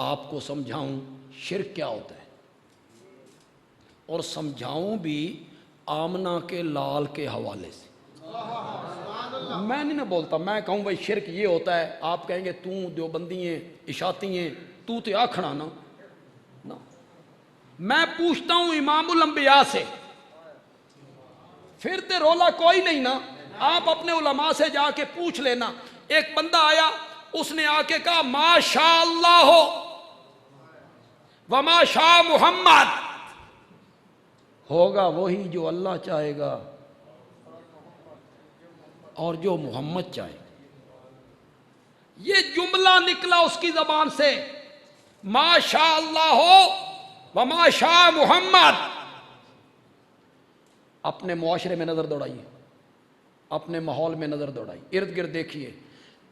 آپ کو سمجھاؤں شرک کیا ہوتا ہے، اور سمجھاؤں بھی آمنہ کے لال کے حوالے سے۔ میں نہیں بولتا، میں کہوں بھائی شرک یہ ہوتا ہے، آپ کہیں گے تو دیوبندی ہیں، اشاعتی ہیں، تو آکھڑا نا۔ میں پوچھتا ہوں امام الانبیاء سے، پھر تے رولا کوئی نہیں نا، آپ اپنے علماء سے جا کے پوچھ لینا۔ ایک بندہ آیا، اس نے آ کے کہا ما شاء اللہ ہو وما شاء محمد، ہوگا وہی جو اللہ چاہے گا اور جو محمد چاہے گا۔ یہ جملہ نکلا اس کی زبان سے، ما شاء اللہ ہو وما شاء محمد۔ اپنے معاشرے میں نظر دوڑائیے، اپنے ماحول میں نظر دوڑائیے، ارد گرد دیکھیے،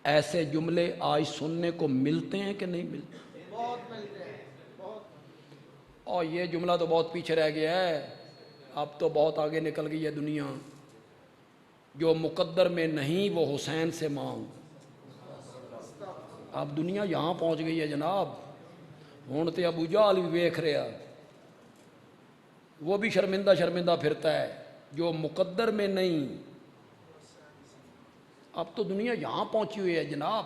ایسے جملے آج سننے کو ملتے ہیں کہ نہیں ملتے؟ بہت ملتے ہیں، اور یہ جملہ تو بہت پیچھے رہ گیا ہے، اب تو بہت آگے نکل گئی ہے دنیا۔ جو مقدر میں نہیں وہ حسین سے مانگ، اب دنیا یہاں پہنچ گئی ہے جناب۔ ہون تے ابو جہل بھی ویکھ رہا، وہ بھی شرمندہ شرمندہ پھرتا ہے، جو مقدر میں نہیں۔ اب تو دنیا یہاں پہنچی ہوئی ہے جناب۔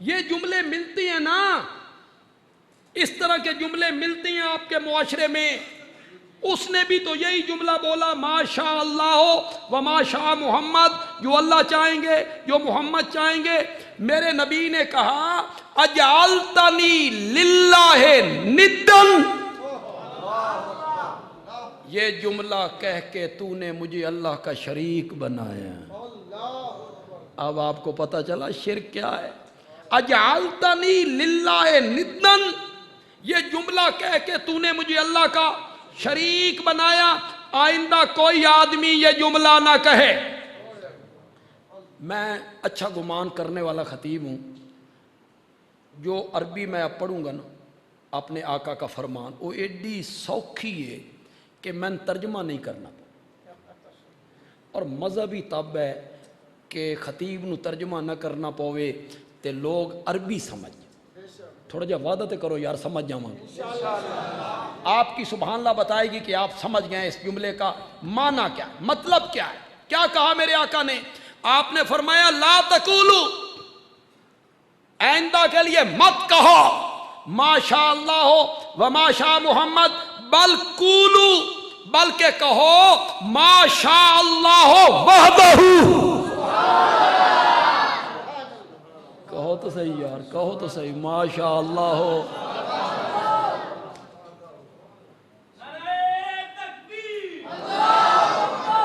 یہ جملے ملتی ہیں نا، اس طرح کے جملے ملتی ہیں آپ کے معاشرے میں۔ اس نے بھی تو یہی جملہ بولا، ما شاء اللہ و ما شاء محمد، جو اللہ چاہیں گے، جو محمد چاہیں گے۔ میرے نبی نے کہا اجعلتنی للہ ندن، یہ جملہ کہہ کے تو نے مجھے اللہ کا شریک بنایا۔ اب آپ کو پتہ چلا شرک کیا ہے۔ اجعلتنی للہ ندن، یہ جملہ کہہ کے تو نے مجھے اللہ کا شریک بنایا۔ آئندہ کوئی آدمی یہ جملہ نہ کہے۔ میں اچھا گمان کرنے والا خطیب ہوں، جو عربی میں اب پڑھوں گا نا اپنے آقا کا فرمان، وہ ایڈی سوکھی ہے کہ میں ترجمہ نہیں کرنا، اور مذہبی طب ہے کہ خطیب نو ترجمہ نہ کرنا پوے تے لوگ عربی سمجھ۔ تھوڑا جا وعدہ تے کرو یار سمجھ جاؤں گے، آپ کی سبحان اللہ بتائے گی کہ آپ سمجھ گئے اس جملے کا معنی کیا، مطلب کیا ہے۔ کیا کہا میرے آقا نے؟ آپ نے فرمایا لا تقولو، آئندہ کے لیے مت کہو ما شاء اللہ ہو و ما شاء محمد، بل قولو، بلکہ کہو ما شاء اللہ ہو وحدہ۔ کہو تو صحیح یار، کہو تو صحیح، ما شاء اللہ ہو۔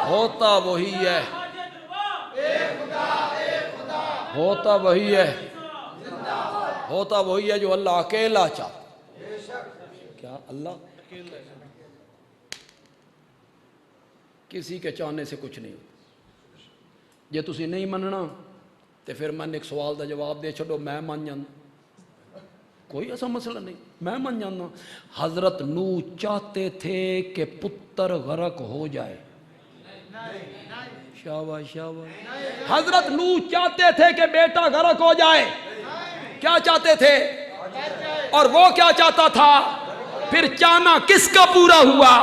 ہوتا وہی ہے، ہوتا وہی ہے، ہوتا وہی ہے جو اللہ اکیلا چاہتا۔ کیا اللہ کسی کے چاہنے سے کچھ نہیں ہوتا۔ جے تسی نہیں مننا تو پھر میں نے ایک سوال دا جواب دے چھڑو، میں من جانا، کوئی ایسا مسئلہ نہیں، میں من جانا۔ حضرت نوح چاہتے تھے کہ پتر غرق ہو جائے، شاباش شاباش۔ حضرت نوح چاہتے تھے کہ بیٹا غرق ہو جائے، کیا چاہتے تھے؟ اور وہ کیا چاہتا تھا؟ پھر چاہنا کس کا پورا ہوا؟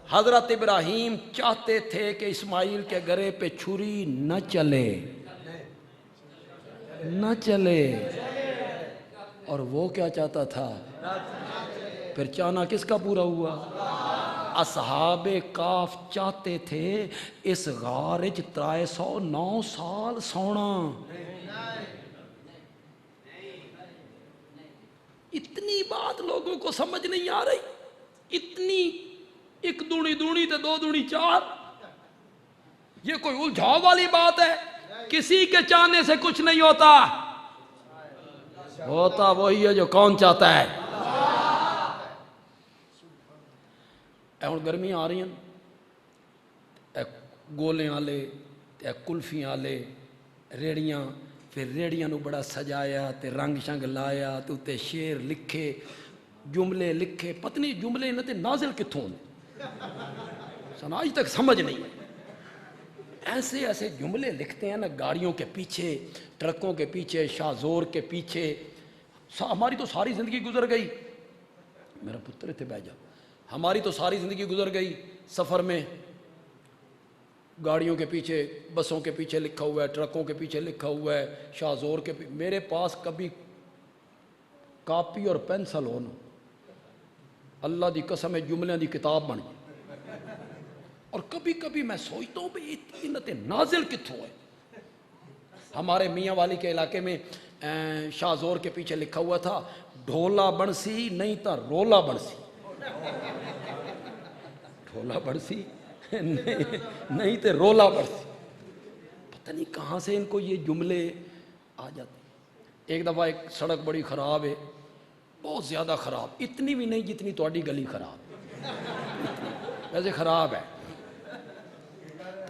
حضرت ابراہیم چاہتے تھے کہ اسماعیل کے گرے پہ چھری نہ چلے، نہ چلے، اور وہ کیا چاہتا تھا؟ پھر چاہنا کس کا پورا ہوا؟ اصحاب کاف چاہتے تھے اس غارج 309 سال سونا۔ اتنی بات لوگوں کو سمجھ نہیں آ رہی، اتنی، ایک دونی دونی تے دو دونی چار، یہ کوئی الجھاؤ والی بات ہے؟ کسی کے چاہنے سے کچھ نہیں ہوتا، ہوتا وہی ہے جو کون چاہتا ہے۔ ہوں گرمیاں آ رہی ہیں، گولے آلے تے کلفیاں آلے ریڑیاں، پھر ریڑیاں نو بڑا سجایا تے رنگ شنگ لایا تے اتے شعر لکھے، جملے لکھے، پتہ نہیں جملے انہاں تے نازل کتھوں نے، سن آج تک سمجھ نہیں۔ ایسے ایسے جملے لکھتے ہیں نا، گاڑیوں کے پیچھے، ٹرکوں کے پیچھے، شاہ زور کے پیچھے، ہماری تو ساری زندگی گزر گئی، میرا پتر اتنے بہ جا، ہماری تو ساری زندگی گزر گئی سفر میں، گاڑیوں کے پیچھے، بسوں کے پیچھے لکھا ہوا ہے، ٹرکوں کے پیچھے لکھا ہوا ہے، شاہ زور کے پیچھے. میرے پاس کبھی کاپی اور پینسل ہو نا، اللہ دی قسم ہے جملے دی کتاب بن گئی. اور کبھی کبھی میں سوچتا ہوں بھئی اتنی نازل کتوں ہے. ہمارے میاں والی کے علاقے میں شاہ زور کے پیچھے لکھا ہوا تھا ڈھولا بنسی نہیں تا رولا بنسی. ڈھولا بنسی نہیں تے رولا بنسی. پتہ نہیں کہاں سے ان کو یہ جملے آ جاتے. ایک دفعہ ایک سڑک بڑی خراب ہے، بہت زیادہ خراب، اتنی بھی نہیں جتنی تہاڈی گلی خراب، ویسے خراب ہے.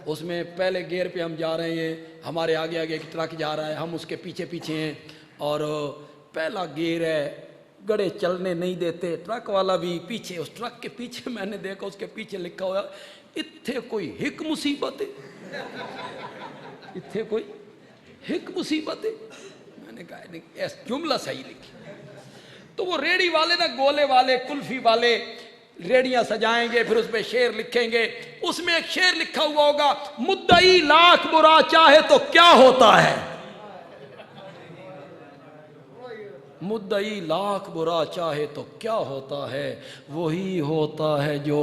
اس میں پہلے گیئر پہ ہم جا رہے ہیں، ہمارے آگے آگے ایک ٹرک جا رہا ہے، ہم اس کے پیچھے پیچھے ہیں، اور پہلا گیئر ہے، گڑے چلنے نہیں دیتے، ٹرک والا بھی پیچھے. اس ٹرک کے پیچھے میں نے دیکھا اس کے پیچھے لکھا ہوا اتھے کوئی ہک مصیبت ہے، اتھے کوئی ہک مصیبت ہے. میں نے کہا جملہ صحیح لکھی. تو وہ ریڑی والے نا، گولے والے، کلفی والے ریڑیاں سجائیں گے، پھر اس پہ شعر لکھیں گے. اس میں ایک شعر لکھا ہوا ہوگا مدعی لاکھ برا چاہے تو کیا ہوتا ہے، مدعی لاکھ برا چاہے تو کیا ہوتا ہے، وہی ہوتا ہے جو.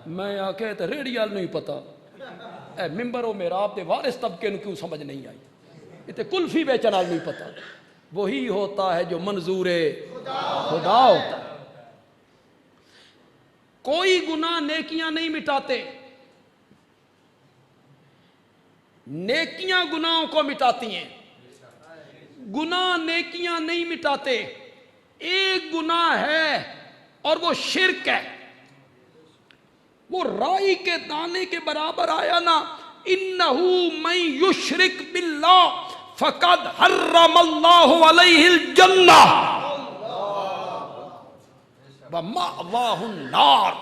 میں آ کے تو ریڑی وال نہیں پتا، اے ممبر و محراب دے وارث طبقے نو کیوں سمجھ نہیں آئی، اتنے کلفی بیچن وال نہیں پتا. وہی ہوتا ہے جو منظور خدا ہوتا ہے. کوئی گناہ نیکیاں نہیں مٹاتے، نیکیاں گناہوں کو مٹاتی ہیں، گناہ نیکیاں نہیں مٹاتے. ایک گناہ ہے اور وہ شرک ہے، وہ رائی کے دانے کے برابر آیا نا. انہو من یشرک باللہ فقد حرم اللہ علیہ الجنہ ومأواہ النار.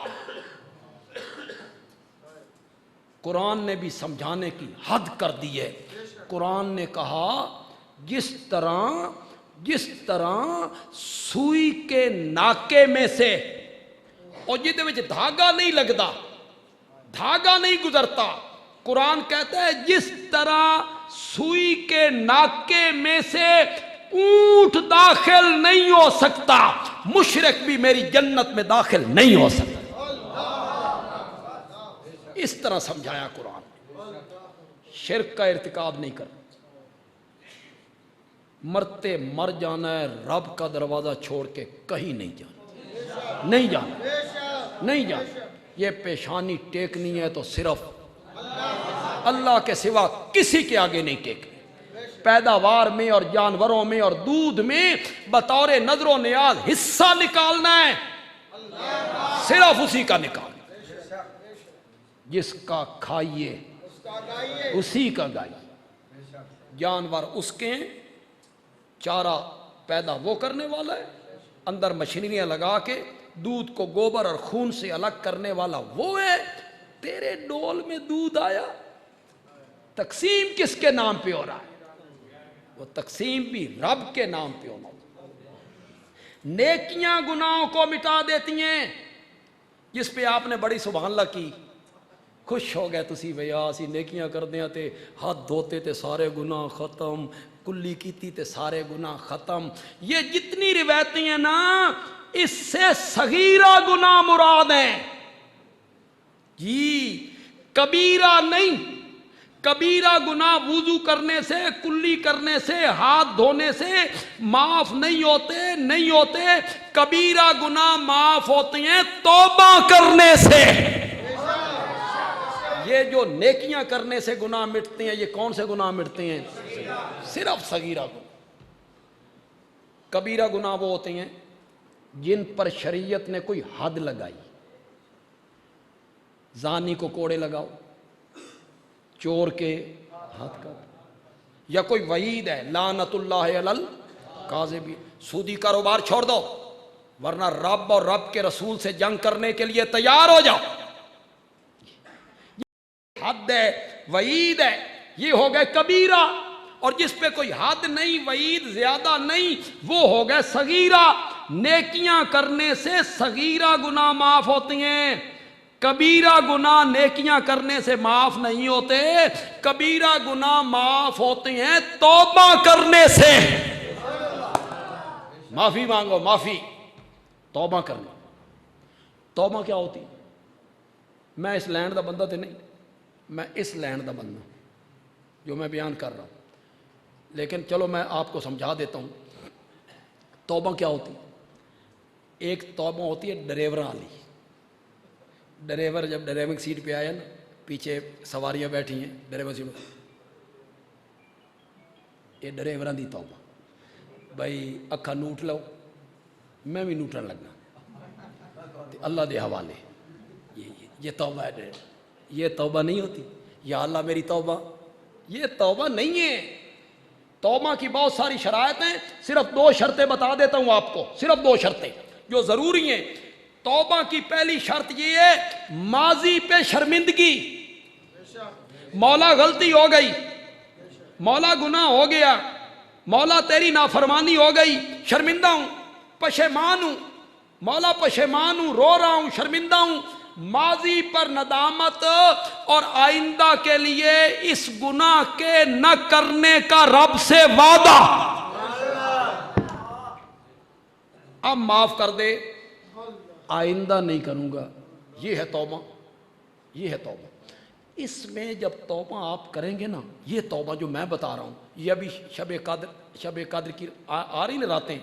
قرآن نے بھی سمجھانے کی حد کر دی ہے. قرآن نے کہا جس طرح سوئی کے ناکے میں سے، اور جہدے وچ دھاگا نہیں لگتا، دھاگا نہیں گزرتا، قرآن کہتا ہے جس طرح سوئی کے ناکے میں سے اونٹ داخل نہیں ہو سکتا، مشرک بھی میری جنت میں داخل نہیں ہو سکتا. اس طرح سمجھایا قرآن. شرک کا ارتکاب نہیں کرنا، مرتے مر جانا ہے، رب کا دروازہ چھوڑ کے کہیں نہیں جانا، نہیں جانا، نہیں جانا. یہ پیشانی ٹیکنی ہے تو صرف اللہ کے سوا کسی کے آگے نہیں ٹیکنی. پیداوار میں اور جانوروں میں اور دودھ میں بطور نظر و نیاز حصہ نکالنا ہے، صرف اسی کا نکالنا. جس کا کھائیے اسی کا گائیے. جانور اس کے چارہ پیدا وہ کرنے والا ہے، اندر مشینریاں لگا کے دودھ کو گوبر اور خون سے الگ کرنے والا وہ ہے. تیرے ڈول میں دودھ آیا، تقسیم کس کے نام پہ ہو رہا ہے؟ وہ تقسیم بھی رب کے نام پہ ہونا. نیکیاں گناہوں کو مٹا دیتی ہیں. جس پہ آپ نے بڑی سبحان اللہ کی، خوش ہو گئے تسی بھیا اسی نیکیاں کر دیاں تے ہاتھ دھوتے تے سارے گناہ ختم، کلی کیتی تے سارے گناہ ختم. یہ جتنی روایتیں ہیں نا، اس سے صغیرہ گناہ مراد ہیں جی، کبیرہ نہیں. کبیرہ گناہ وضو کرنے سے، کلی کرنے سے، ہاتھ دھونے سے معاف نہیں ہوتے. کبیرہ گناہ معاف ہوتے ہیں توبہ کرنے سے. یہ جو نیکیاں کرنے سے گناہ مٹتے ہیں، یہ کون سے گناہ مٹتے ہیں؟ صرف صغیرہ گناہ. کبیرہ گناہ وہ ہوتے ہیں جن پر شریعت نے کوئی حد لگائی. زانی کو کوڑے لگاؤ، چور کے ہاتھ کاٹو، یا کوئی وعید ہے لعنت اللہ علی الکاذبین، سودی کاروبار چھوڑ دو ورنہ رب اور رب کے رسول سے جنگ کرنے کے لیے تیار ہو جاؤ. حد ہے، وعید ہے، یہ ہو گئے کبیرہ. اور جس پہ کوئی حد نہیں، وعید زیادہ نہیں، وہ ہو گئے صغیرہ۔ نیکیاں کرنے سے صغیرہ گناہ معاف ہوتی ہیں، کبیرہ گناہ نیکیاں کرنے سے معاف نہیں ہوتے، کبیرہ گناہ معاف ہوتے ہیں توبہ کرنے سے۔ معافی مانگو، معافی، توبہ کرنا۔ توبہ کیا ہوتی؟ میں اس لینڈ دا بندہ تے نہیں، میں اس لینڈ دا بندہ جو میں بیان کر رہا ہوں، لیکن چلو میں آپ کو سمجھا دیتا ہوں توبہ کیا ہوتی۔ ایک توبہ ہوتی ہے ڈرائیور والی۔ ڈرائیور جب ڈرائیونگ سیٹ پہ آیا نا، پیچھے سواریاں بیٹھی ہیں ڈرائیور سیٹ پہ، یہ ڈرائیوراں دی توبہ، بھائی اکھا نوٹ لو، میں بھی نوٹن لگا، اللہ دے حوالے، یہ توبہ ہے۔ یہ توبہ نہیں ہوتی، یا اللہ میری توبہ، یہ توبہ نہیں ہے۔ توبہ کی بہت ساری شرائط ہیں، صرف 2 شرطیں بتا دیتا ہوں آپ کو، صرف 2 شرطیں جو ضروری ہیں۔ توبہ کی پہلی شرط یہ ہے ماضی پہ شرمندگی۔ مولا غلطی ہو گئی، مولا گناہ ہو گیا، مولا تیری نافرمانی ہو گئی، شرمندہ ہوں، پشیمان ہوں، مولا پشیمان ہوں، رو رہا ہوں، شرمندہ ہوں۔ ماضی پر ندامت اور آئندہ کے لیے اس گناہ کے نہ کرنے کا رب سے وعدہ۔ اب معاف کر دے، آئندہ نہیں کروں گا، یہ ہے توبہ، یہ ہے توبہ۔ اس میں جب توبہ آپ کریں گے نا، یہ توبہ جو میں بتا رہا ہوں، یہ ابھی شب قدر کی آ رہی نا راتیں،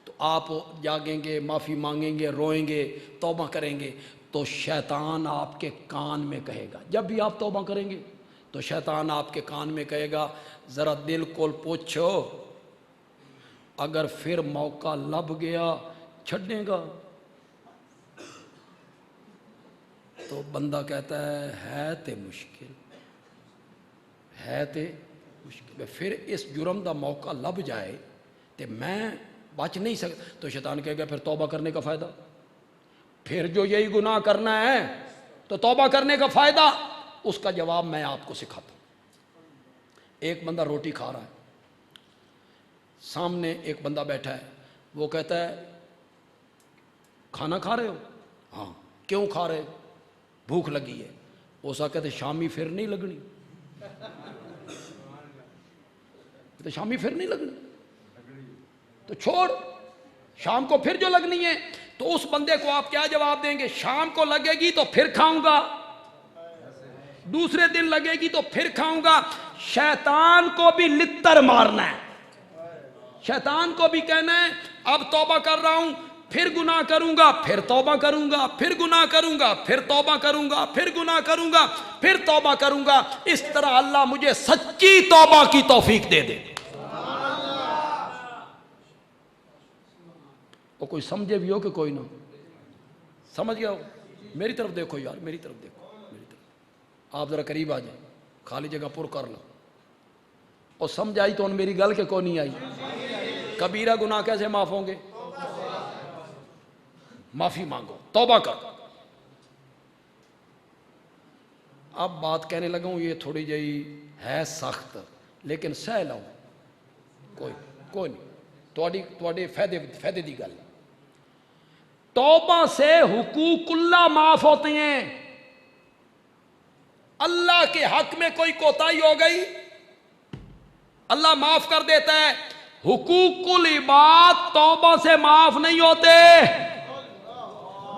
تو آپ جاگیں گے، معافی مانگیں گے، روئیں گے، توبہ کریں گے، تو شیطان آپ کے کان میں کہے گا، جب بھی آپ توبہ کریں گے تو شیطان آپ کے کان میں کہے گا ذرا دل کو پوچھو، اگر پھر موقع لب گیا چھڑنے گا؟ تو بندہ کہتا ہے تے مشکل، ہے تے مشکل، پھر اس جرم دا موقع لب جائے تے میں بچ نہیں سکتا، تو شیطان کہے گا پھر توبہ کرنے کا فائدہ، پھر جو یہی گناہ کرنا ہے تو توبہ کرنے کا فائدہ۔ اس کا جواب میں آپ کو سکھاتا ہوں۔ ایک بندہ روٹی کھا رہا ہے، سامنے ایک بندہ بیٹھا ہے، وہ کہتا ہے کھانا کھا رہے ہو؟ ہاں۔ کیوں کھا رہے؟ بھوک لگی ہے۔ اسا کہتے شامی پھر نہیں لگنی، کہتے شامی پھر نہیں لگنی تو چھوڑ، شام کو پھر جو لگنی ہے۔ تو اس بندے کو آپ کیا جواب دیں گے؟ شام کو لگے گی تو پھر کھاؤں گا، دوسرے دن لگے گی تو پھر کھاؤں گا۔ شیطان کو بھی لتر مارنا ہے، شیطان کو بھی کہنا ہے اب توبہ کر رہا ہوں، پھر گناہ کروں گا، پھر توبہ کروں گا، پھر گناہ کروں گا، پھر توبہ کروں گا، پھر گناہ کروں گا، پھر توبہ کروں گا۔ اس طرح اللہ مجھے سچی توبہ کی توفیق دے دے۔ اور کوئی سمجھے بھی ہو کہ کوئی نہ سمجھ گیا ہو؟ میری طرف دیکھو یار، میری طرف دیکھو، میری طرف آپ ذرا قریب آ جائیں، خالی جگہ پر کر لو، اور سمجھ آئی تو ان میری گل کے کو نہیں آئی؟ کبیرہ گناہ کیسے معاف ہوں گے؟ معافی مانگو، توبہ کر۔ اب بات کہنے لگا ہوں، یہ تھوڑی جہی ہے سخت، لیکن سہ لو، کوئی نہیں، تھوڑے فائدے دی گل۔ توبہ سے حقوق اللہ معاف ہوتے ہیں۔ اللہ کے حق میں کوئی کوتاہی ہو گئی، اللہ معاف کر دیتا ہے۔ حقوق العباد توبہ سے معاف نہیں ہوتے۔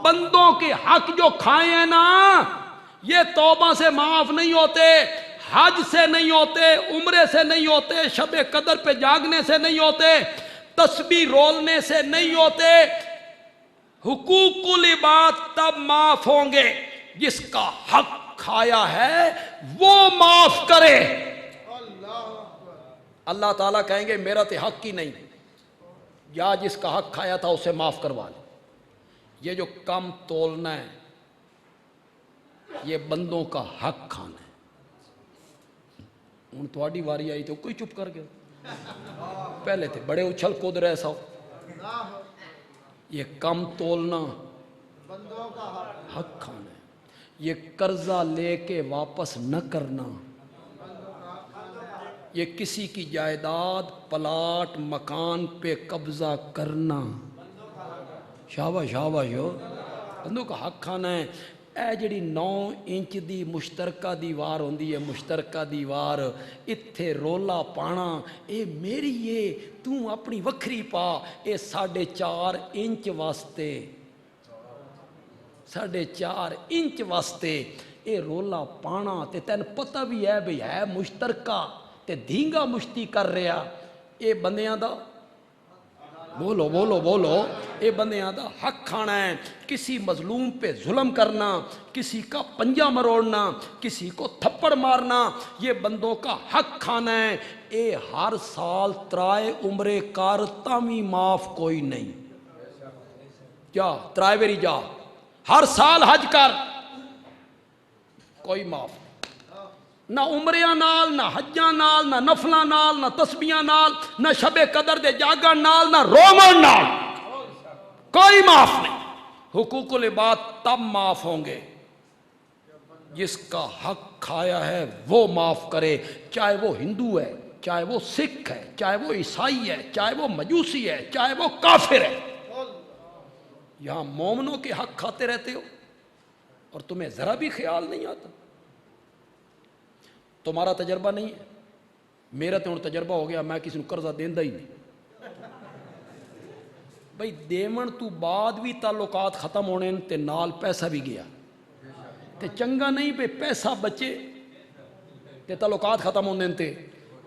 بندوں کے حق جو کھائے ہیں نا، یہ توبہ سے معاف نہیں ہوتے، حج سے نہیں ہوتے، عمرے سے نہیں ہوتے، شب قدر پہ جاگنے سے نہیں ہوتے، تسبیح رولنے سے نہیں ہوتے۔ حقوق العباد تب معاف ہوں گے جس کا حق کھایا ہے وہ معاف کرے۔ اللہ تعالیٰ کہیں گے میرا تو حق ہی نہیں، یا جس کا حق کھایا تھا اسے معاف کروا لے۔ یہ جو کم تولنا ہے یہ بندوں کا حق کھانا ہے۔ ہوں تھوڑی واری آئی تو کوئی چپ کر گیا، پہلے تھے بڑے اچھل کود رہے سو۔ یہ کم تولنا بندوں کا حق کھانا ہے، یہ قرضہ لے کے واپس نہ کرنا یہ کسی کی جائیداد پلاٹ مکان پہ قبضہ کرنا، شاباش شاباش ہو، بندوں کا حق کھانا ہے۔ اے جڑی 9 انچ دی مشترکہ دیوار ہوندی ہے، مشترکہ دیوار، اتھے رولا پانا اے میری ہے، تو اپنی وکھری پا، اے 4.5 انچ واسطے، 4.5 انچ واسطے اے رولا پانا، تے تین پتہ بھی ہے بھئی ہے مشترکہ تے دھینگا مشتی کر رہا، اے بندیاں دا بولو بولو بولو، اے بندیاں دا حق کھانا ہے۔ کسی مظلوم پہ ظلم کرنا، کسی کا پنجہ مروڑنا، کسی کو تھپڑ مارنا، یہ بندوں کا حق کھانا ہے۔ اے ہر سال ترائے عمرے کار تامی معاف کوئی نہیں، جا ترائے ویری جا، ہر سال حج کر، کوئی معاف نہیں، نہ عمریاں نال، نہ حجاں نال، نہ نفلاں نال، نہ تسبیحاں نال، نہ شب قدر دے جاگن نال، نہ رومن نال، کوئی معاف نہیں۔ حقوق العباد تب معاف ہوں گے جس کا حق کھایا ہے وہ معاف کرے، چاہے وہ ہندو ہے، چاہے وہ سکھ ہے، چاہے وہ عیسائی ہے، چاہے وہ مجوسی ہے، چاہے وہ کافر ہے۔ یہاں مومنوں کے حق کھاتے رہتے ہو اور تمہیں ذرا بھی خیال نہیں آتا۔ تمہارا تجربہ نہیں ہے، میرا تو تجربہ ہو گیا، میں کسی کو قرضہ دیندہ ہی نہیں۔ بھئی دیمن تو بعد بھی تعلقات ختم ہونے تے نال پیسہ بھی گیا تے چنگا نہیں پہ پیسہ بچے تے تعلقات ختم ہونے تے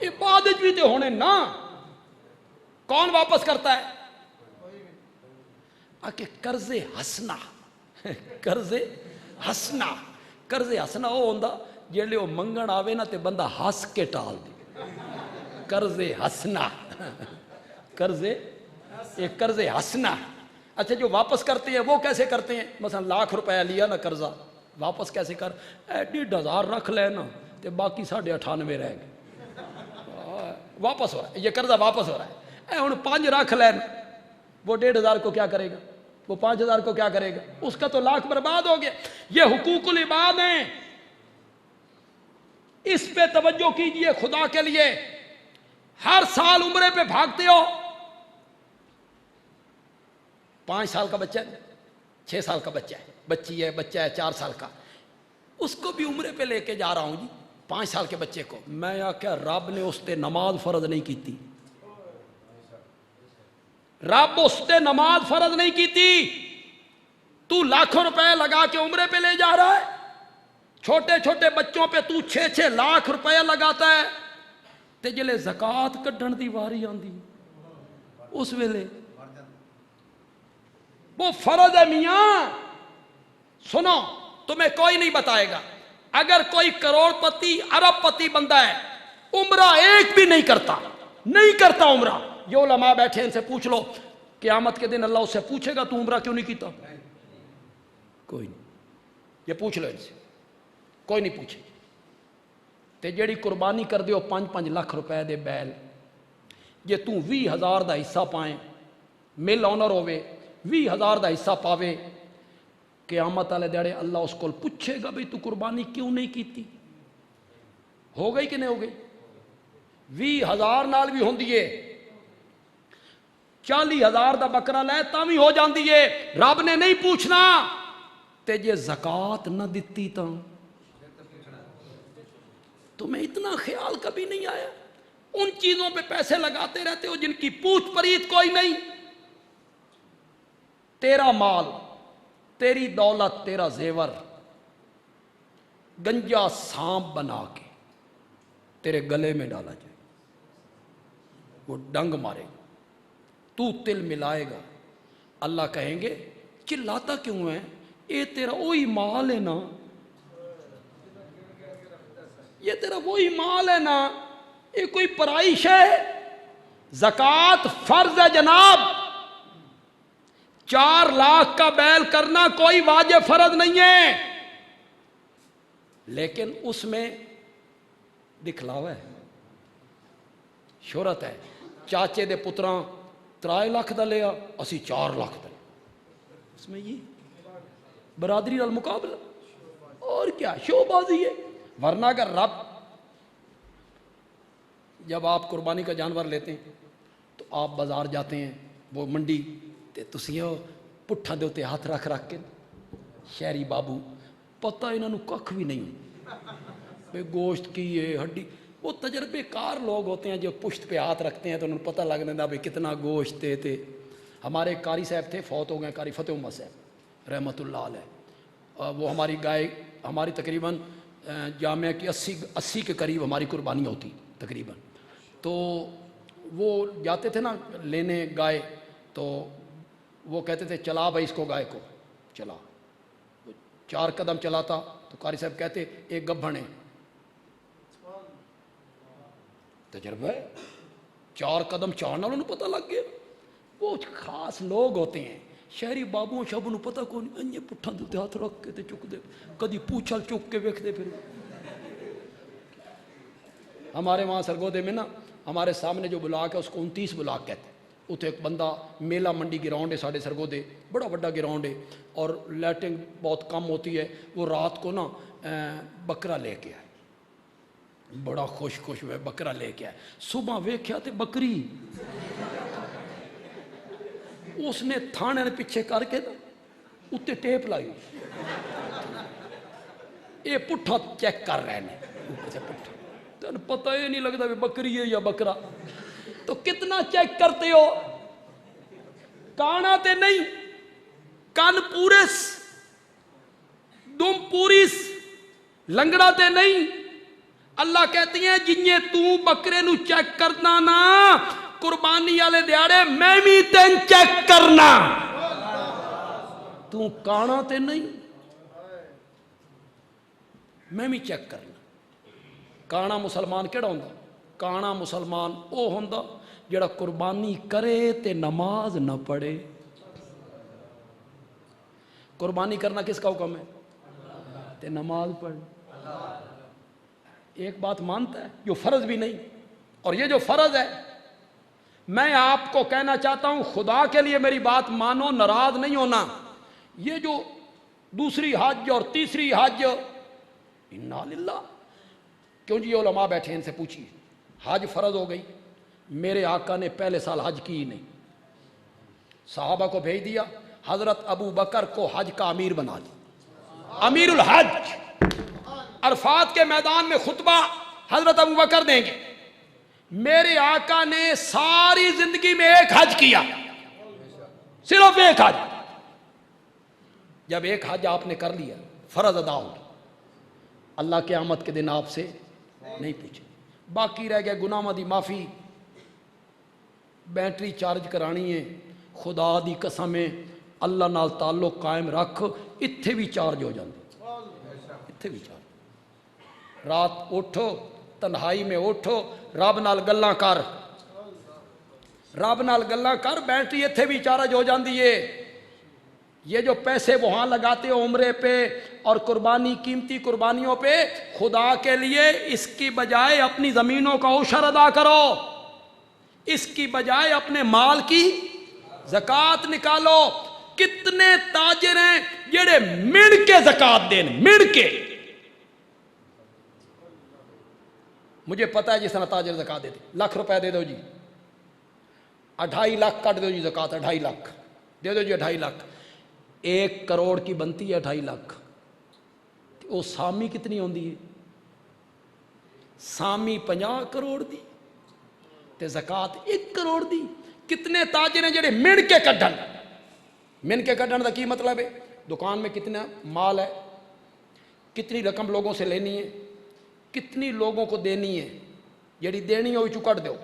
یہ بعد بھی تے ہونے نا، کون واپس کرتا ہے؟ آکے قرض ہسنا، قرض ہسنا، قرض ہسنا وہ ہوندہ جیلے وہ منگن آوے نا تے بندہ ہس کے ٹال دے، قرض ہسنا، قرض یہ قرض ہسنا۔ اچھا جو واپس کرتے ہیں وہ کیسے کرتے ہیں؟ مثلا 1,00,000 لیا نا قرضہ، واپس کیسے کر؟ 1,500 رکھ لے نا تے باقی 98.5 رہ گئے، واپس ہو رہا ہے، یہ قرضہ واپس ہو رہا ہے۔ ہن 5 رکھ لے نا، وہ 1,500 کو کیا کرے گا؟ وہ 5,000 کو کیا کرے گا؟ اس کا تو لاکھ برباد ہو گیا۔ یہ حقوق العباد ہیں، اس پہ توجہ کیجئے خدا کے لیے۔ ہر سال عمرے پہ بھاگتے ہو، 5 سال کا بچہ ہے، 6 سال کا بچہ ہے، بچی ہے، بچہ ہے 4 سال کا، اس کو بھی عمرے پہ لے کے جا رہا ہوں جی، 5 سال کے بچے کو۔ میں کیا رب نے اس تے نماز فرض نہیں کیتی، رب اس تے نماز فرض نہیں کیتی، تو لاکھوں روپے لگا کے عمرے پہ لے جا رہا ہے۔ چھوٹے چھوٹے بچوں پہ تو 6 لاکھ روپے لگاتا ہے، تے جلے زکوٰۃ کڈن دی واری آندی اس ویلے وہ فرض ہے۔ میاں سنو، تمہیں کوئی نہیں بتائے گا، اگر کوئی کروڑ پتی ارب پتی بندہ ہے عمرہ ایک بھی نہیں کرتا، نہیں کرتا عمرہ، یہ علماء بیٹھے ان سے پوچھ لو، قیامت کے دن اللہ اس سے پوچھے گا تو عمرہ کیوں نہیں کیتا؟ کوئی نہیں، یہ پوچھ لو ان سے، کوئی نہیں پوچھے۔ تے جیڑی قربانی کر دیو 5 لاکھ روپے دے بیل، یہ تو 20,000 دا حصہ پائیں، مل آنر ہوئے 20,000 دا حصہ پاوے، قیامت والے دیڑے اللہ اس کو پوچھے گا بھئی تو قربانی کیوں نہیں کیتی؟ ہو گئی کہ نہیں ہو گئی؟ 20,000 نال بھی ہوں دیئے، 40,000 دا بکرا لے تاں بھی ہو جان دیئے، رب نے نہیں پوچھنا۔ تے جے زکوٰۃ نہ دیتی تاں تمہیں اتنا خیال کبھی نہیں آیا؟ ان چیزوں پہ پیسے لگاتے رہتے ہو جن کی پوچھ پریت کوئی نہیں۔ تیرا مال، تیری دولت، تیرا زیور گنجا سانپ بنا کے تیرے گلے میں ڈالا جائے، وہ ڈنگ مارے گا، تو تل ملائے گا، اللہ کہیں گے چلاتا کیوں ہے؟ یہ تیرا وہی مال ہے نا، یہ تیرا وہی مال ہے نا، یہ کوئی پرائی شے ہے؟ زکوٰۃ فرض ہے جناب، 4 لاکھ کا بیل کرنا کوئی واجب فرض نہیں ہے، لیکن اس میں دکھلاوا ہے، شہرت ہے۔ چاچے دے پتراں 3 لاکھ دا لیا، اسی 4 لاکھ دا، اس میں یہ برادری نال مقابلہ اور کیا شو بازی ہے۔ ورنہ اگر رب جب آپ قربانی کا جانور لیتے ہیں تو آپ بازار جاتے ہیں وہ منڈی تے تسی پٹھاں دے اتنے ہاتھ رکھ رکھ کے شہری بابو پتہ انہوں کھ بھی نہیں بے گوشت کی ہے ہڈی، وہ تجربے کار لوگ ہوتے ہیں جو پشت پہ ہاتھ رکھتے ہیں تو انہوں پتہ لگ رہا بھائی کتنا گوشت تھے۔ ہمارے قاری صاحب تھے، فوت ہو گئے، قاری فتح عمر صاحب رحمۃ اللہ علیہ، وہ ہماری گائے ہماری تقریباً جامعہ کی 80 کے قریب ہماری قربانی ہوتی تقریباً، تو وہ جاتے تھے نا لینے گائے، تو وہ کہتے تھے چلا بھائی اس کو گائے کو چلا، 4 قدم چلاتا تو قاری صاحب کہتے ایک گبھن ہے، تجربہ ہے، 4 قدم چارنا انہوں پتہ لگ گیا۔ وہ خاص لوگ ہوتے ہیں شہری بابوں شب انہوں پتہ کون انجے پٹھاں دے ہاتھ رکھ کے تے چک دے، کدی پوچھل چک کے ویکھ دے۔ پھر ہمارے وہاں سرگودے میں نا ہمارے سامنے جو بلاک ہے اس کو 29 بلاک کہتے ہیں، اتنے ایک بندہ میلہ منڈی گراؤنڈ ہے ساڑھے سرگودے، بڑا بڑا گراؤنڈ ہے اور لائٹنگ بہت کم ہوتی ہے، وہ رات کو نا بکرا لے کے آئے، بڑا خوش ہوئے بکرا لے کے آئے، صبح ویکھیا تے بکری اس نے تھانے نے پیچھے کر کے نا اتنے ٹیپ لائی، یہ پٹھا چیک کر رہے ہیں، تین پتہ ہی نہیں لگتا کہ بکری ہے یا بکرا، تو کتنا چیک کرتے ہو؟ کانا تے نہیں، کان پورس، دم پوریس، لنگڑا تے نہیں۔ اللہ کہتی ہیں جنہیں تو بکرے نو چیک کرنا نا قربانی والے دیاڑے میں بھی تین چیک کرنا، تو کانا تے نہیں میں بھی چیک کرنا۔ کانا مسلمان کیڑا ہوندا؟ کانا مسلمان او ہوندا جڑا قربانی کرے تے نماز نہ پڑھے۔ قربانی کرنا کس کا حکم ہے؟ تے نماز پڑھ۔ ایک بات مانتا ہے جو فرض بھی نہیں، اور یہ جو فرض ہے میں آپ کو کہنا چاہتا ہوں خدا کے لیے میری بات مانو، ناراض نہیں ہونا، یہ جو دوسری حج اور تیسری حج انا للہ، کیوں جی علماء بیٹھے ہیں ان سے پوچھیے، حج فرض ہو گئی، میرے آقا نے پہلے سال حج کی ہی نہیں، صحابہ کو بھیج دیا، حضرت ابو بکر کو حج کا امیر بنا دیا، امیر الحج، عرفات کے میدان میں خطبہ حضرت ابو بکر دیں گے۔ میرے آقا نے ساری زندگی میں ایک حج کیا، صرف ایک حج، جب ایک حج آپ نے کر لیا فرض ادا ہو گیا، اللہ قیامت کے دن آپ سے نہیں پوچھے، باقی رہ گیا گناہاں دی معافی، بیٹری چارج کرانی ہے، خدا دی قسم ہے اللہ نال تعلق قائم رکھ، اتھے بھی چارج ہو جاندے، اتھے بھی چارج، رات اٹھو تنہائی میں اٹھو رب نال گلاں کر، رب نال گلاں کر، بیٹری اتھے بھی چارج ہو جاندی ہے۔ یہ جو پیسے وہاں لگاتے ہو عمرے پہ اور قربانی قیمتی قربانیوں پہ، خدا کے لیے اس کی بجائے اپنی زمینوں کا عشر ادا کرو، اس کی بجائے اپنے مال کی زکوٰۃ نکالو۔ کتنے تاجر ہیں جڑے مڑ کے زکوٰۃ دین، مڑ کے، مجھے پتا ہے جس طرح تاجر زکوٰۃ دیتے، ₹1,00,000 دے دو جی، 2.5 لاکھ کٹ دو جی زکوٰۃ، 2.5 لاکھ دے دو جی، 2.5 لاکھ، 1 کروڑ کی بنتی ہے 2.5 لاکھ، وہ سامی کتنی ہوندی ہے؟ سامی 50 کروڑ دی تے زکوٰۃ 1 کروڑ دی۔ کتنے تاجر ہیں جڑے مڑ کے کڈن، مڑ کے کڈن دا کی مطلب ہے؟ دکان میں کتنا مال ہے، کتنی رقم لوگوں سے لینی ہے، کتنی لوگوں کو دینی ہے، جڑی دینی ہے وہ چکٹ دو،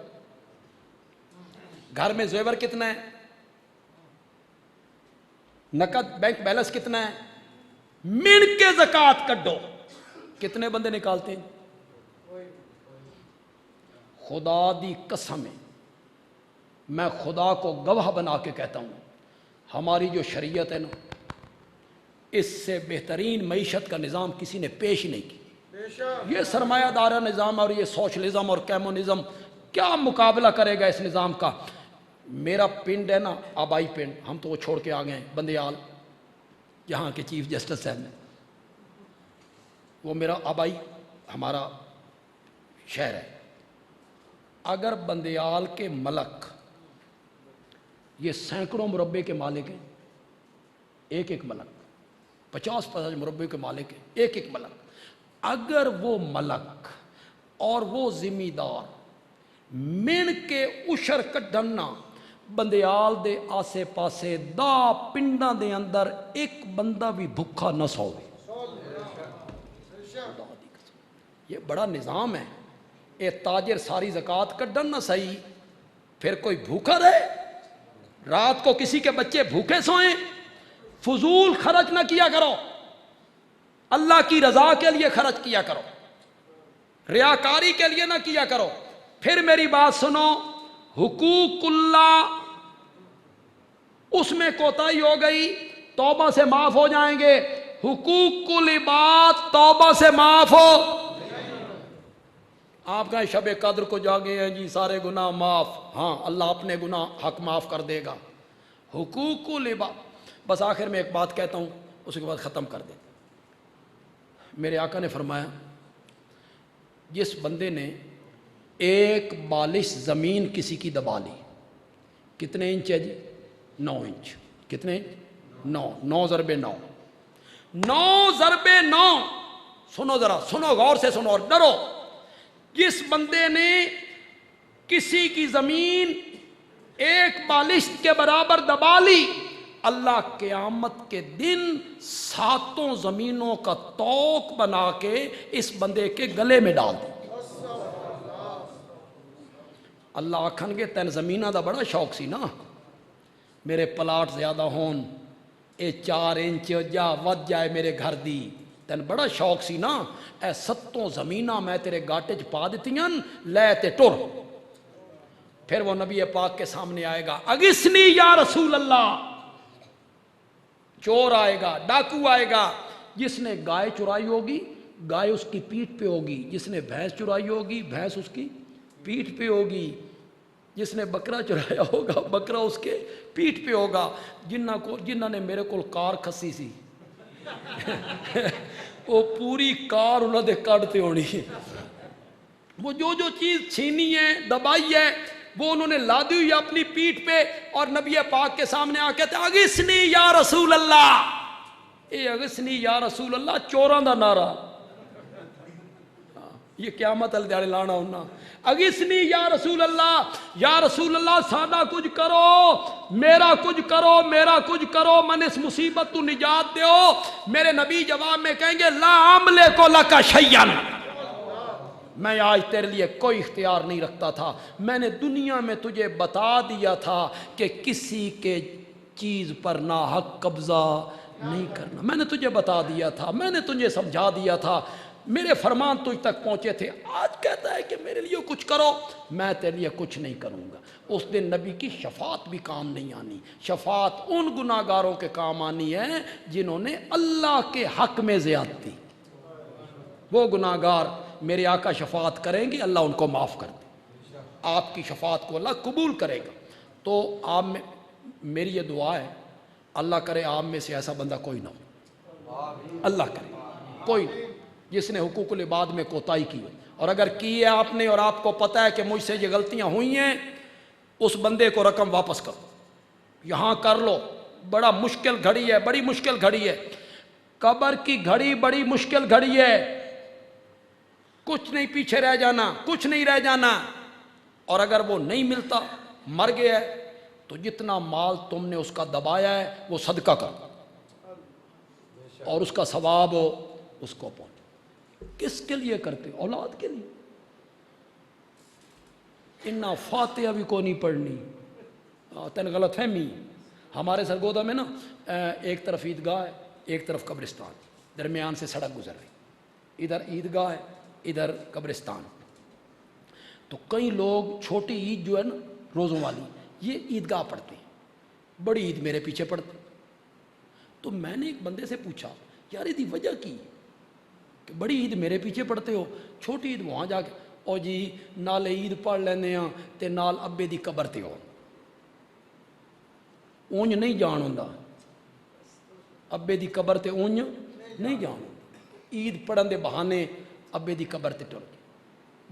گھر میں زیور کتنا ہے، نقد بینک بیلنس کتنا ہے، مڑ کے زکوٰۃ کڈو۔ کتنے بندے نکالتے ہیں؟ خدا دی قسم ہے، میں خدا کو گواہ بنا کے کہتا ہوں، ہماری جو شریعت ہے نا، اس سے بہترین معیشت کا نظام کسی نے پیش نہیں کی۔ یہ سرمایہ دارہ نظام اور یہ سوشلزم اور کمیونزم کیا مقابلہ کرے گا اس نظام کا؟ میرا پنڈ ہے نا آبائی پنڈ، ہم تو وہ چھوڑ کے آ گئے ہیں بندیال، یہاں کے چیف جسٹس صاحب نے، وہ میرا آبائی ہمارا شہر ہے، اگر بندیال کے ملک یہ سینکڑوں مربع کے مالک ہیں، ایک ایک ملک 50 مربع کے مالک ہیں، ایک ایک ملک، اگر وہ ملک اور وہ ذمہ دار من کے اشر کڈھنا بندیال دے آسے پاسے دا پنڈاں دے اندر ایک بندہ بھی بھکھا نہ سوے، یہ بڑا نظام ہے۔ اے تاجر ساری زکوٰۃ کڈن نہ صحیح، پھر کوئی بھوکا رہے، رات کو کسی کے بچے بھوکے سوئیں، فضول خرچ نہ کیا کرو، اللہ کی رضا کے لیے خرچ کیا کرو، ریاکاری کے لیے نہ کیا کرو۔ پھر میری بات سنو، حقوق اللہ اس میں کوتاہی ہو گئی، توبہ سے معاف ہو جائیں گے، حقوق العباد توبہ سے معاف ہو۔ آپ کہیں شب قدر کو جاگے ہیں جی سارے گناہ معاف، ہاں اللہ اپنے گناہ حق معاف کر دے گا۔ حقوق العباد، بس آخر میں ایک بات کہتا ہوں اس کے بعد ختم کر دیں۔ میرے آقا نے فرمایا جس بندے نے ایک بالش زمین کسی کی دبا لی، کتنے انچ ہے جی؟ 9 انچ۔ کتنے انچ؟ 9 ضرب 9، 9 ضرب 9۔ سنو ذرا، سنو غور سے سنو اور ڈرو۔ جس بندے نے کسی کی زمین ایک بالشت کے برابر دبا لی، اللہ قیامت کے دن 7 زمینوں کا توق بنا کے اس بندے کے گلے میں ڈال دی۔ اللہ آکھن گے تین زمینہ دا بڑا شوق سی نا، میرے پلاٹ زیادہ ہون، اے 4 انچ جا ود جائے میرے گھر دی، تین بڑا شوق سی نا، اے 7 زمینہ میں تیرے گاٹے چ پا دیتیاں، لے تے ٹر۔ پھر وہ نبی پاک کے سامنے آئے گا، اغثنی یا رسول اللہ۔ چور آئے گا، ڈاکو آئے گا، جس نے گائے چرائی ہوگی گائے اس کی پیٹھ پہ ہوگی، جس نے بھینس چرائی ہوگی بھینس اس کی پیٹھ پہ ہوگی، جس نے بکرا چرایا ہوگا بکرا اس کے پیٹھ پہ ہوگا۔ جنہ نے میرے کو کار کھسی سی وہ پوری کار انہوں نے کاٹتے ہونی، وہ جو چیز چھینی ہے دبائی ہے وہ انہوں نے لادی ہوئی اپنی پیٹھ پہ، اور نبی پاک کے سامنے آ کہتے اغثنی یا رسول اللہ۔ اے اغثنی یا رسول اللہ چوراں دا نعرہ، یہ قیامت والے دیہڑے لانا ہونا، اغثنی یا رسول اللہ، یا رسول اللہ سادہ کچھ کرو، میرا کچھ کرو، میرا کچھ کرو، من اس مصیبت تو نجات دیو۔ میرے نبی جواب میں کہیں گے لا املک لک شیئا، میں آج تیرے لیے کوئی اختیار نہیں رکھتا تھا، میں نے دنیا میں تجھے بتا دیا تھا کہ کسی کے چیز پر ناحق قبضہ نہیں کرنا، میں نے تجھے بتا دیا تھا، میں نے تجھے سمجھا دیا تھا، میرے فرمان تجھ تک پہنچے تھے۔ آج کہتا ہے کہ میرے لیے کچھ کرو، میں تیرے لیے کچھ نہیں کروں گا۔ اس دن نبی کی شفاعت بھی کام نہیں آنی، شفاعت ان گناہ گاروں کے کام آنی ہے جنہوں نے اللہ کے حق میں زیادتی۔ وہ گناہ گار میرے آقا شفاعت کریں گے، اللہ ان کو معاف کر دے، آپ کی شفاعت کو اللہ قبول کرے گا۔ تو آپ میں میری یہ دعا ہے، اللہ کرے آپ میں سے ایسا بندہ کوئی نہ ہو، اللہ کرے کوئی نہ، جس نے حقوق العباد میں کوتاہی کی ہے، اور اگر کی ہے آپ نے اور آپ کو پتہ ہے کہ مجھ سے یہ غلطیاں ہوئی ہیں، اس بندے کو رقم واپس کرو، یہاں کر لو۔ بڑا مشکل گھڑی ہے، بڑی مشکل گھڑی ہے، قبر کی گھڑی بڑی مشکل گھڑی ہے، کچھ نہیں پیچھے رہ جانا، کچھ نہیں رہ جانا۔ اور اگر وہ نہیں ملتا، مر گیا ہے، تو جتنا مال تم نے اس کا دبایا ہے وہ صدقہ کر، اور اس کا ثواب ہو اس کو پہنچ۔ کس کے لیے کرتے؟ اولاد کے لیے۔ انہا فاتحہ بھی کو نہیں پڑھنی، تین غلط فہمی۔ ہمارے سرگودا میں نا ایک طرف عیدگاہ ہے، ایک طرف قبرستان، درمیان سے سڑک گزر رہی، ادھر عیدگاہ ہے ادھر قبرستان۔ تو کئی لوگ چھوٹی عید جو ہے نا روزوں والی، یہ عیدگاہ پڑھتے ہیں، بڑی عید میرے پیچھے پڑھتے۔ تو میں نے ایک بندے سے پوچھا یار یہ وجہ کی کہ بڑی عید میرے پیچھے پڑھتے ہو، چھوٹی عید وہاں جا کے، او جی نال عید پڑھ لینے ہاں تے نال ابے دی قبر تے ہو، اونج نہیں جان ہوندا، ابے دی قبر تے اونج نہیں جان، عید پڑھن دے بہانے ابے دی قبر تے ٹر گئے۔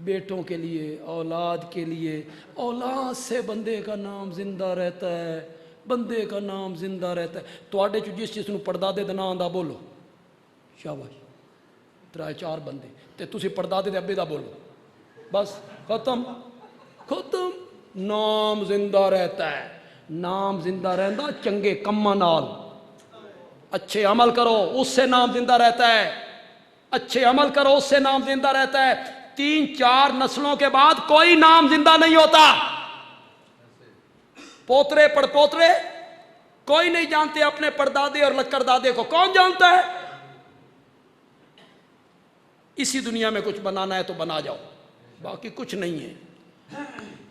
بیٹوں کے لیے، اولاد کے لیے، اولاد سے بندے کا نام زندہ رہتا ہے، بندے کا نام زندہ رہتا ہے۔ تواڈے چ جس چیز نو پردادے دا نام دا بولو، شاباش، ترائے چار بندے تے تسی پردادے دے ابے دا بولو، بس ختم ختم، نام زندہ رہتا ہے۔ نام زندہ رہندا چنگے کماں نال، اچھے عمل کرو اس سے نام زندہ رہتا ہے، اچھے عمل کرو اس سے نام زندہ رہتا ہے۔ 3-4 نسلوں کے بعد کوئی نام زندہ نہیں ہوتا، پوترے پڑ پوترے کوئی نہیں جانتے اپنے پردادے اور لکڑ دادے کو، کون جانتا ہے؟ اسی دنیا میں کچھ بنانا ہے تو بنا جاؤ، باقی کچھ نہیں ہے۔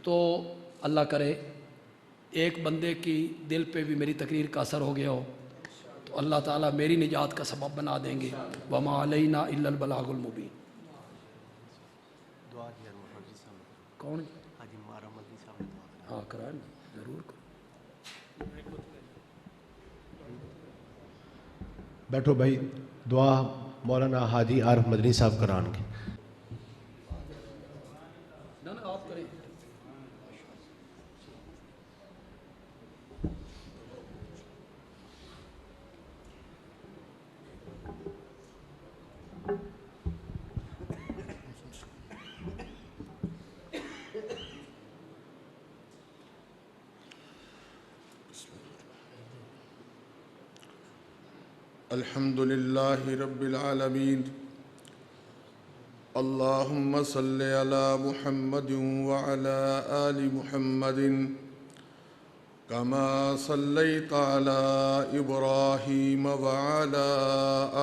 تو اللہ کرے ایک بندے کی دل پہ بھی میری تقریر کا اثر ہو گیا ہو تو اللہ تعالیٰ میری نجات کا سبب بنا دیں گے۔ وما علینا الا البلاغ المبین۔ کون؟ ہاں کرائیں، ضرور کرو۔ بیٹھو بھائی، دعا مولانا حاجی عارف مدنی صاحب کران کے۔ آپ کریں۔ الحمد لله رب العالمين، اللهم صل على محمد وعلى آل محمد كما صليت على إبراهيم وعلى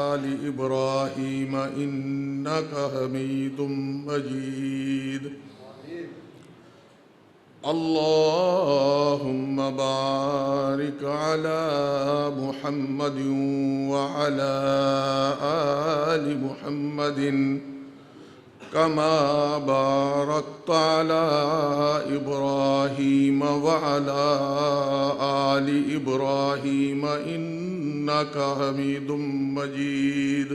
آل إبراهيم إنك حميد مجيد، اللهم بارك على محمد وعلى آل محمد كما باركت على إبراهيم وعلى آل إبراهيم إنك حميد مجيد۔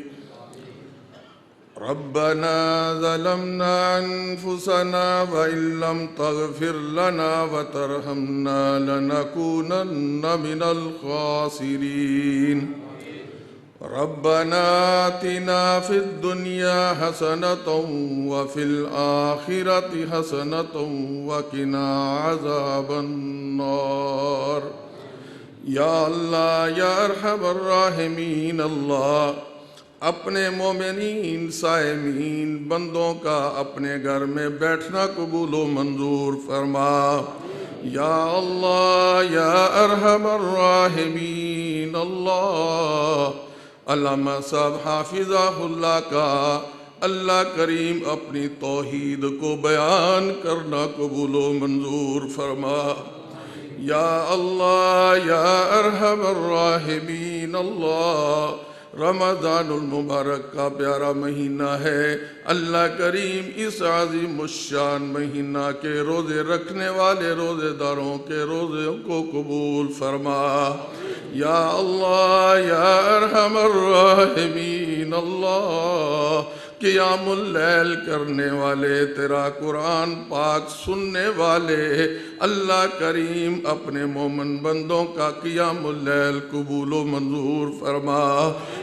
ربنا ظلمنا أنفسنا وإن لم تغفر لنا وترحمنا لنكونن من الخاسرين۔ ربنا آتنا في الدنيا حسنة وفي الآخرة حسنة وقنا عذاب النار۔ یا اللہ یا ارحم الراحمین، اللہ اپنے مومنین صائمین بندوں کا اپنے گھر میں بیٹھنا قبول و منظور فرما۔ یا اللہ یا ارحم الراحمین، اللہ علامہ صاحب حافظہ اللہ کا اللہ کریم اپنی توحید کو بیان کرنا قبول و منظور فرما۔ یا اللہ یا ارحم الراحمین، اللہ رمضان المبارک کا پیارا مہینہ ہے، اللہ کریم اس عظیم الشان مہینہ کے روزے رکھنے والے روزے داروں کے روزوں کو قبول فرما۔ یا اللہ یا ارحم الراحمین، اللہ قیام اللیل کرنے والے، تیرا قرآن پاک سننے والے، اللہ کریم اپنے مومن بندوں کا قیام اللیل قبول و منظور فرما۔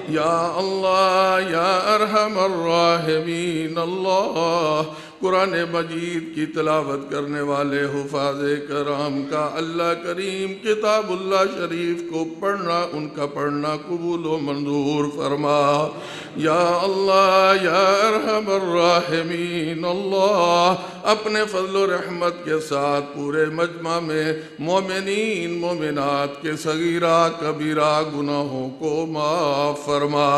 یا اللہ یا ارحم الراحمین، اللہ قرآن مجید کی تلاوت کرنے والے حفاظ کرام کا اللہ کریم کتاب اللہ شریف کو پڑھنا، ان کا پڑھنا قبول و منظور فرما۔ یا اللہ یا ارحم الراحمین، اللہ اپنے فضل و رحمت کے ساتھ پورے مجمع میں مومنین مومنات کے صغیرہ کبیرہ گناہوں کو معاف فرما۔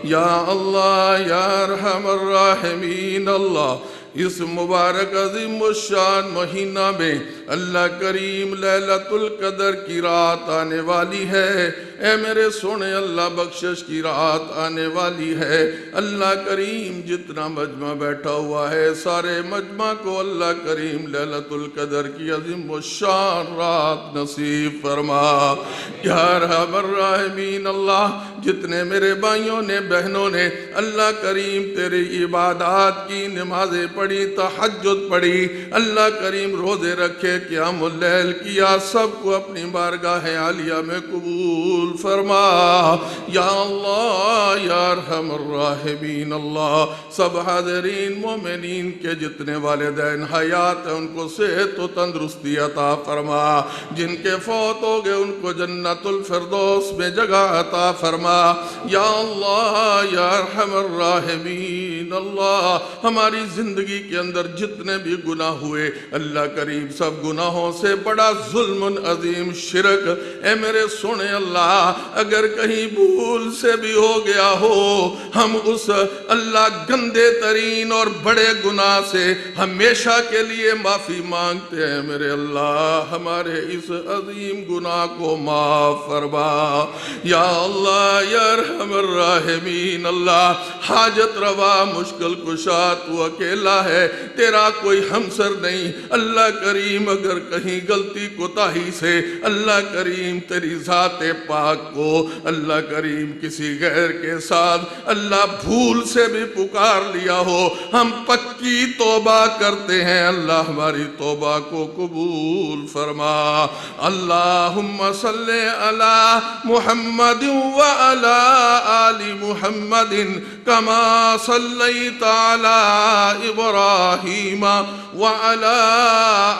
یا اللہ یا ارحم الراحمین، اللہ اس مبارک عظیم الشان مہینہ میں اللہ کریم لیلۃ القدر کی رات آنے والی ہے، اے میرے سونے اللہ بخشش کی رات آنے والی ہے۔ اللہ کریم جتنا مجمع بیٹھا ہوا ہے سارے مجمع کو اللہ کریم لیلۃ القدر کی عظیم الشان رات نصیب فرما یا ارحم الراحمین۔ اللہ جتنے میرے بھائیوں نے بہنوں نے اللہ کریم تیری عبادات کی، نمازیں پڑھی، تہجد پڑھی، اللہ کریم روزے رکھے، قیام اللیل کیا، سب کو اپنی بارگاہ عالیہ میں قبول فرما یا اللہ یا ارحم الراحمین۔ اللہ سب حاضرین مومنین کے جتنے والدین حیات ہیں ان کو صحت و تندرستی عطا فرما، جن کے فوت ہو گئے ان کو جنت الفردوس میں جگہ عطا فرما یا اللہ یا ارحم الراحمین۔ اللہ ہماری زندگی کے اندر جتنے بھی گناہ ہوئے اللہ کریم سب گناہوں سے بڑا ظلم عظیم شرک، اے میرے سونے اللہ اگر کہیں بھول سے بھی ہو گیا ہو ہم اس اللہ گندے ترین اور بڑے گناہ سے ہمیشہ کے لیے معافی مانگتے ہیں۔ میرے اللہ ہمارے اس عظیم گناہ کو معاف فرما یا اللہ یا ارحم الراحمین۔ اللہ حاجت روا مشکل کشا تو اکیلا ہے، تیرا کوئی ہمسر نہیں۔ اللہ کریم اگر کہیں غلطی کوتاہی سے اللہ کریم تیری ذات پاک کو اللہ کریم کسی غیر کے ساتھ اللہ بھول سے بھی پکار لیا ہو، ہم پکی توبہ کرتے ہیں، اللہ ہماری توبہ کو قبول فرما۔ اللہم صلی علی محمد وعلی آل محمد کما صلیت علی ابراہیم وعلی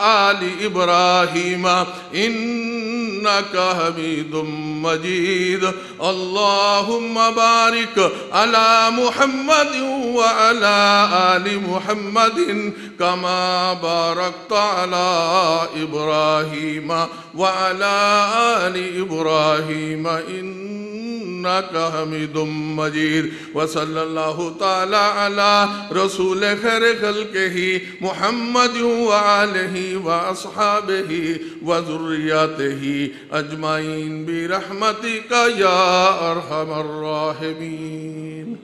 آل ابراہیم انک حمید مجید۔ اللہم بارک علی محمد وعلی آل محمد کما بارکت علی ابراہیم وعلی آل ابراہیم انک حمید مجید۔ وصلی اللہ تعالی علی رسول خیر خلقہ محمد وآلہ واصحابہ وذریاتہ اجمعین برحمتک یا ارحم الراحمین۔